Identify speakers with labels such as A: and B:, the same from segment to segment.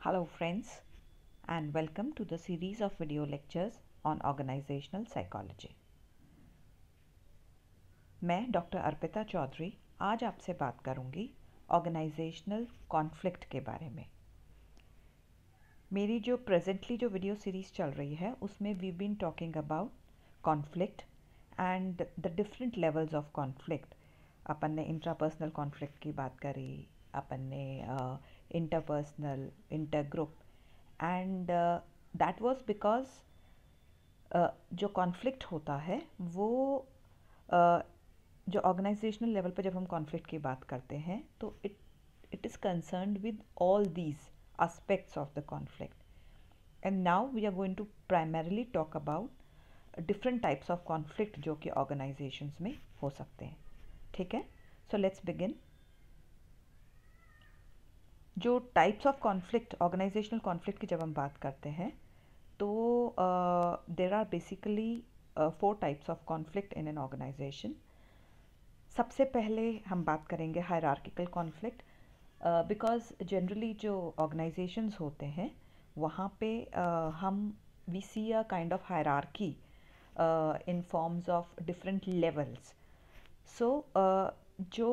A: Hello friends, and welcome to the series of video lectures on organizational psychology. मैं doctor Arpita Chaudhary आज आपसे बात करूंगी ऑर्गेनाइजेशनल कॉन्फ्लिक्ट के बारे में। मेरी जो प्रेजेंटली जो वीडियो सीरीज़ चल रही है उसमें we been talking about conflict and the different levels of conflict. अपन ने इंट्रापर्सनल कॉन्फ्लिक्ट की बात करी, अपन ने interpersonal, intergroup, and that was because जो कॉन्फ्लिक्ट होता है वो uh, जो ऑर्गेनाइजेशनल लेवल पर जब हम कॉन्फ्लिक्ट की बात करते हैं तो it is concerned with all these aspects of the conflict. And now we are going to primarily talk about different types of conflict जो कि organizations में हो सकते हैं। ठीक है, so let's begin. जो types of conflict, organizational conflict की जब हम बात करते हैं तो there are basically 4 types of conflict in an organization. सबसे पहले हम बात करेंगे हायरार्किकल कॉन्फ्लिक्ट, बिकॉज जनरली जो ऑर्गेनाइजेशंस होते हैं वहाँ पे हम we see a kind of hierarchy in forms of different levels. So जो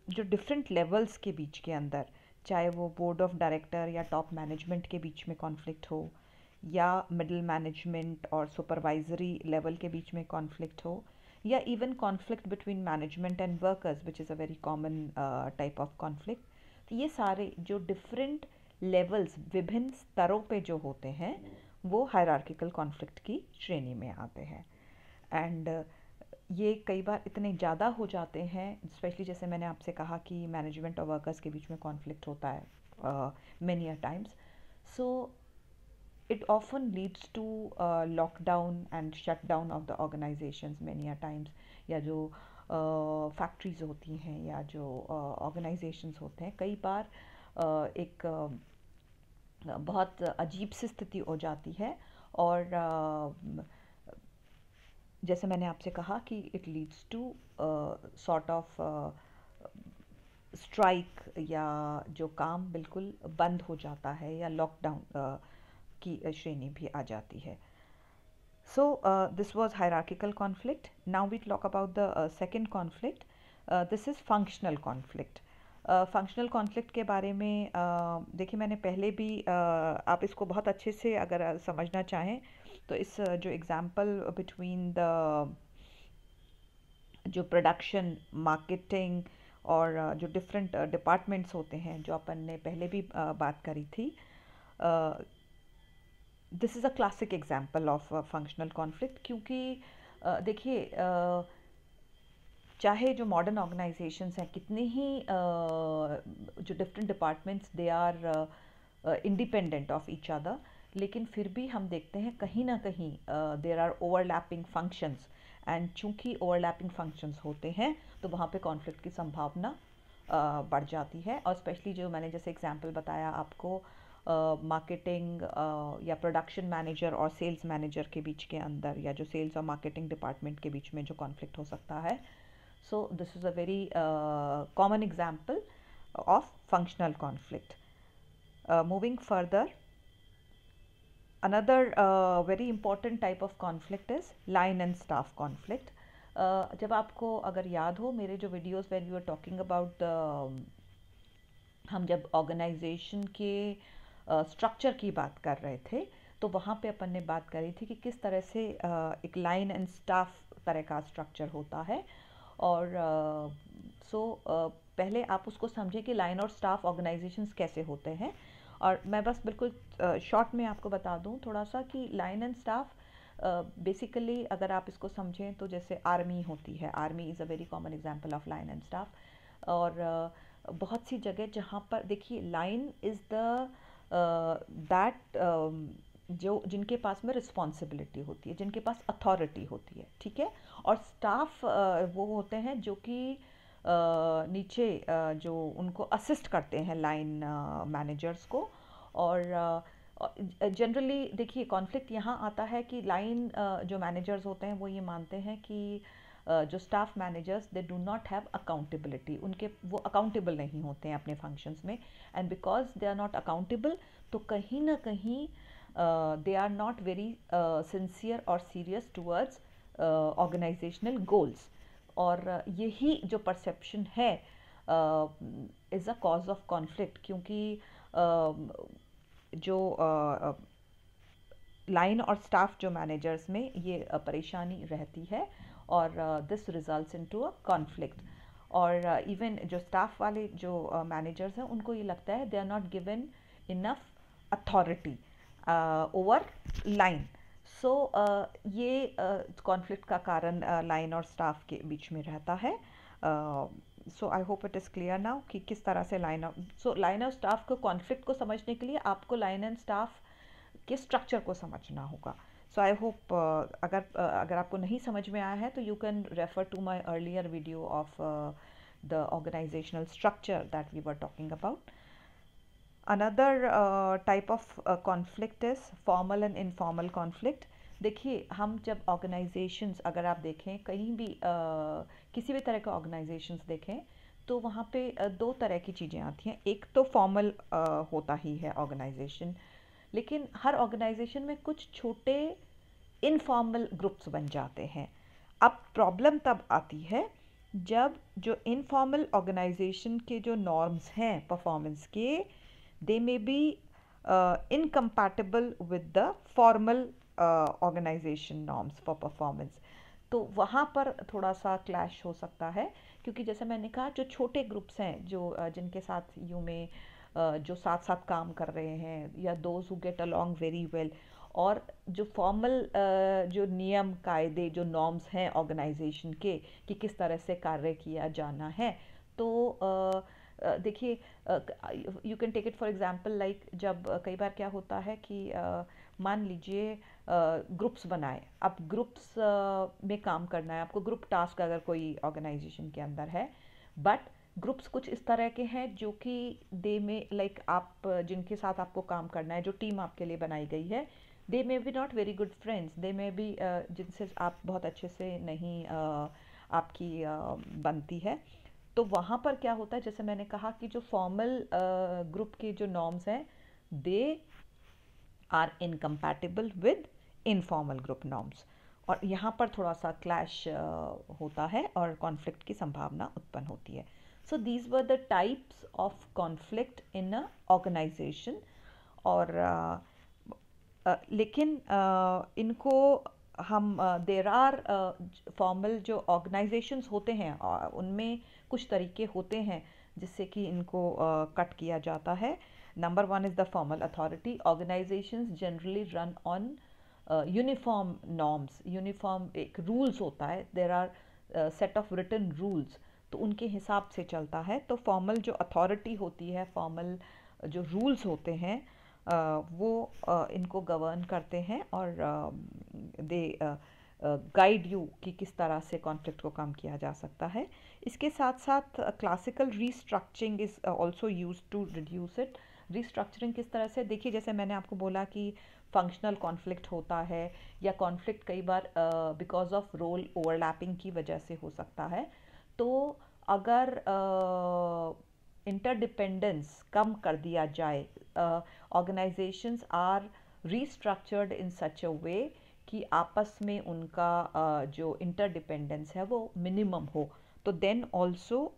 A: जो डिफरेंट लेवल्स के बीच के अंदर, चाहे वो बोर्ड ऑफ डायरेक्टर या टॉप मैनेजमेंट के बीच में कॉन्फ्लिक्ट हो या मिडिल मैनेजमेंट और सुपरवाइजरी लेवल के बीच में कॉन्फ्लिक्ट हो या even conflict between management and workers which is a very common type of conflict. तो ये सारे जो डिफरेंट लेवल्स, विभिन्न स्तरों पे जो होते हैं वो हायरार्किकल कॉन्फ्लिक्ट की श्रेणी में आते हैं। एंड ये कई बार इतने ज़्यादा हो जाते हैं, स्पेशली जैसे मैंने आपसे कहा कि मैनेजमेंट और वर्कर्स के बीच में कॉन्फ्लिक्ट होता है many a times. So it often leads to lockdown and shutdown of the organizations many a times। या जो फैक्ट्रीज होती हैं या जो ऑर्गेनाइजेशंस होते हैं, कई बार एक बहुत अजीब सी स्थिति हो जाती है और जैसे मैंने आपसे कहा कि it leads to sort of strike, या जो काम बिल्कुल बंद हो जाता है या लॉकडाउन की श्रेणी भी आ जाती है। So this was hierarchical conflict. Now we talk about the second conflict. This is functional conflict. Functional conflict के बारे में देखिए, मैंने पहले भी आप इसको बहुत अच्छे से अगर समझना चाहें तो इस जो एग्जांपल बिटवीन द जो प्रोडक्शन, मार्केटिंग और जो डिफरेंट डिपार्टमेंट्स होते हैं जो अपन ने पहले भी बात करी थी, this is a classic example of functional conflict. क्योंकि देखिए, चाहे जो मॉडर्न ऑर्गेनाइजेशंस हैं, कितने ही जो different departments they are independent of each other, लेकिन फिर भी हम देखते हैं कहीं ना कहीं there are overlapping functions. And चूंकि ओवरलैपिंग फंक्शंस होते हैं तो वहाँ पे कॉन्फ्लिक्ट की संभावना बढ़ जाती है। और स्पेशली जो मैंने जैसे एग्जांपल बताया आपको, मार्केटिंग या प्रोडक्शन मैनेजर और सेल्स मैनेजर के बीच के अंदर, या जो सेल्स और मार्केटिंग डिपार्टमेंट के बीच में जो कॉन्फ्लिक्ट हो सकता है। So this is a very common example of functional conflict. Moving further, another very important type of conflict is line and staff conflict. जब आपको अगर याद हो मेरे जो videos when we were talking about the हम जब ऑर्गेनाइजेशन के स्ट्रक्चर की बात कर रहे थे तो वहाँ पे अपन ने बात करी थी कि किस तरह से एक लाइन एंड स्टाफ तरह का स्ट्रक्चर होता है। और पहले आप उसको समझें कि लाइन और स्टाफ ऑर्गेनाइजेशंस कैसे होते हैं। और मैं बस बिल्कुल शॉर्ट में आपको बता दूं थोड़ा सा कि लाइन एंड स्टाफ बेसिकली अगर आप इसको समझें तो जैसे आर्मी होती है, army is a very common example of line and staff. और बहुत सी जगह जहाँ पर देखिए लाइन इज़ द दैट जो जिनके पास में रिस्पॉन्सिबिलिटी होती है, जिनके पास अथॉरिटी होती है, ठीक है। और स्टाफ वो होते हैं जो कि नीचे जो उनको असिस्ट करते हैं लाइन मैनेजर्स को। और जनरली देखिए कॉन्फ्लिक्ट यहाँ आता है कि लाइन जो मैनेजर्स होते हैं वो ये मानते हैं कि जो staff managers they do not have accountability, उनके वो अकाउंटेबल नहीं होते हैं अपने फंक्शंस में, and because they are not accountable तो कहीं ना कहीं they are not very sincere और सीरियस टूवर्ड्स ऑर्गेनाइजेशनल गोल्स, और यही जो परसेप्शन है is a cause of conflict, क्योंकि जो लाइन और स्टाफ जो मैनेजर्स में ये परेशानी रहती है, और this results into a conflict. और इवन जो स्टाफ वाले जो मैनेजर्स हैं उनको ये लगता है they are not given enough authority over line, so ये कॉन्फ्लिक्ट का कारण लाइन और स्टाफ के बीच में रहता है। So I hope it is clear now कि किस तरह से लाइन और स्टाफ को कॉन्फ्लिक्ट को समझने के लिए आपको लाइन एंड स्टाफ के स्ट्रक्चर को समझना होगा। सो आई होप अगर आपको नहीं समझ में आया है तो you can refer to my earlier video of the organisational structure that we were talking about. Another type of conflict is formal and informal conflict. देखिए, हम जब ऑर्गेनाइजेशंस, अगर आप देखें कहीं भी किसी भी तरह के ऑर्गेनाइजेशंस देखें तो वहाँ पे दो तरह की चीज़ें आती हैं। एक तो फॉर्मल होता ही है ऑर्गेनाइजेशन, लेकिन हर ऑर्गेनाइजेशन में कुछ छोटे इनफॉर्मल ग्रुप्स बन जाते हैं। अब प्रॉब्लम तब आती है जब जो इनफॉर्मल ऑर्गेनाइजेशन के जो नॉर्म्स हैं परफॉर्मेंस के, they may be incompatible with the formal organization norms for performance. तो वहाँ पर थोड़ा सा क्लैश हो सकता है, क्योंकि जैसे मैंने कहा जो छोटे ग्रुप्स हैं जो जिनके साथ यूँ में जो साथ साथ काम कर रहे हैं, या those who get along very well, और जो फॉर्मल जो नियम कायदे जो नॉर्म्स हैं ऑर्गेनाइजेशन के कि किस तरह से कार्य किया जाना है, तो देखिए you can take it for example like जब कई बार क्या होता है कि मान लीजिए ग्रुप्स बनाए, अब ग्रुप्स में काम करना है आपको, ग्रुप टास्क अगर कोई ऑर्गेनाइजेशन के अंदर है, बट ग्रुप्स कुछ इस तरह के हैं जो कि दे में लाइक आप जिनके साथ आपको काम करना है, जो टीम आपके लिए बनाई गई है, they may be not very good friends, they may be जिनसे आप बहुत अच्छे से नहीं आपकी बनती है। तो वहाँ पर क्या होता है, जैसे मैंने कहा कि जो फॉर्मल ग्रुप के जो नॉर्म्स हैं they are incompatible with informal group norms, और यहाँ पर थोड़ा सा क्लैश होता है और कॉन्फ्लिक्ट की संभावना उत्पन्न होती है। So these were the types of conflict in a organisation. और लेकिन इनको हम देर आर फॉर्मल जो ऑर्गेनाइजेशंस होते हैं उनमें कुछ तरीके होते हैं जिससे कि इनको कट किया जाता है। Number one is the formal authority. Organisations generally run on uniform norms, uniform एक रूल्स होता है, there are set of written rules, तो उनके हिसाब से चलता है। तो फॉर्मल जो अथॉरिटी होती है, फॉर्मल जो रूल्स होते हैं वो इनको गवर्न करते हैं और दे गाइड यू कि किस तरह से कॉन्फ्लिक्ट को कम किया जा सकता है। इसके साथ साथ classical restructuring is also use to reduce it. Restructuring किस तरह से, देखिए जैसे मैंने आपको बोला कि फंक्शनल कॉन्फ्लिक्ट होता है, या कॉन्फ्लिक्ट कई बार बिकॉज ऑफ रोल ओवरलैपिंग की वजह से हो सकता है। तो अगर इंटरडिपेंडेंस कम कर दिया जाए, ऑर्गेनाइजेशंस आर रीस्ट्रक्चर्ड इन सच अ वे कि आपस में उनका जो इंटरडिपेंडेंस है वो मिनिमम हो, तो देन ऑल्सो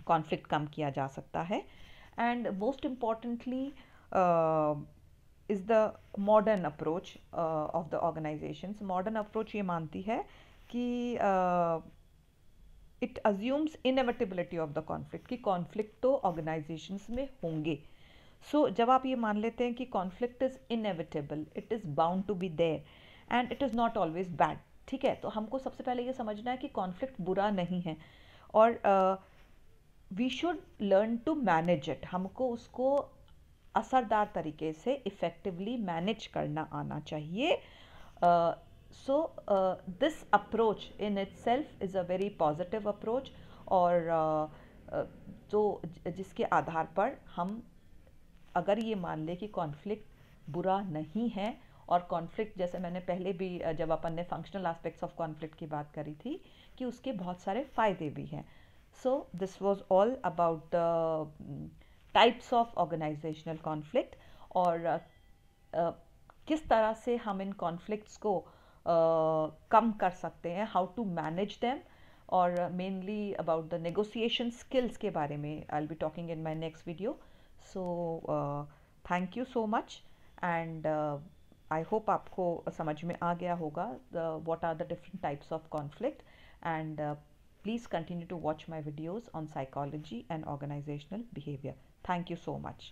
A: कॉन्फ्लिक्ट कम किया जा सकता है। And most importantly is the modern approach of the organisations. Modern approach ये मानती है कि it assumes inevitability of the conflict, कि कॉन्फ्लिक्ट तो ऑर्गेनाइजेशंस में होंगे। सो जब आप ये मान लेते हैं कि conflict is inevitable, it is bound to be there and it is not always bad, ठीक है, तो हमको सबसे पहले ये समझना है कि कॉन्फ्लिक्ट बुरा नहीं है, और we should learn to manage it. हमको उसको असरदार तरीके से इफ़ेक्टिवली मैनेज करना आना चाहिए। So this approach in itself is a very positive approach, और तो जिसके आधार पर हम अगर ये मान लें कि कॉन्फ्लिक्ट बुरा नहीं है और कॉन्फ्लिक्ट, जैसे मैंने पहले भी जब अपन ने फंक्शनल एस्पेक्ट्स ऑफ कॉन्फ्लिक्ट की बात करी थी, कि उसके बहुत सारे फ़ायदे भी हैं. So this was all about the types of organisational conflict, और किस तरह से हम इन कॉन्फ्लिक्ट्स को कम कर सकते हैं, हाउ टू मैनेज देम, और mainly about the negotiation skills के बारे में I will be talking in my next video. So thank you so much, and I hope आपको समझ में आ गया होगा what are the different types of conflict, and please continue to watch my videos on psychology and organizational behavior. Thank you so much.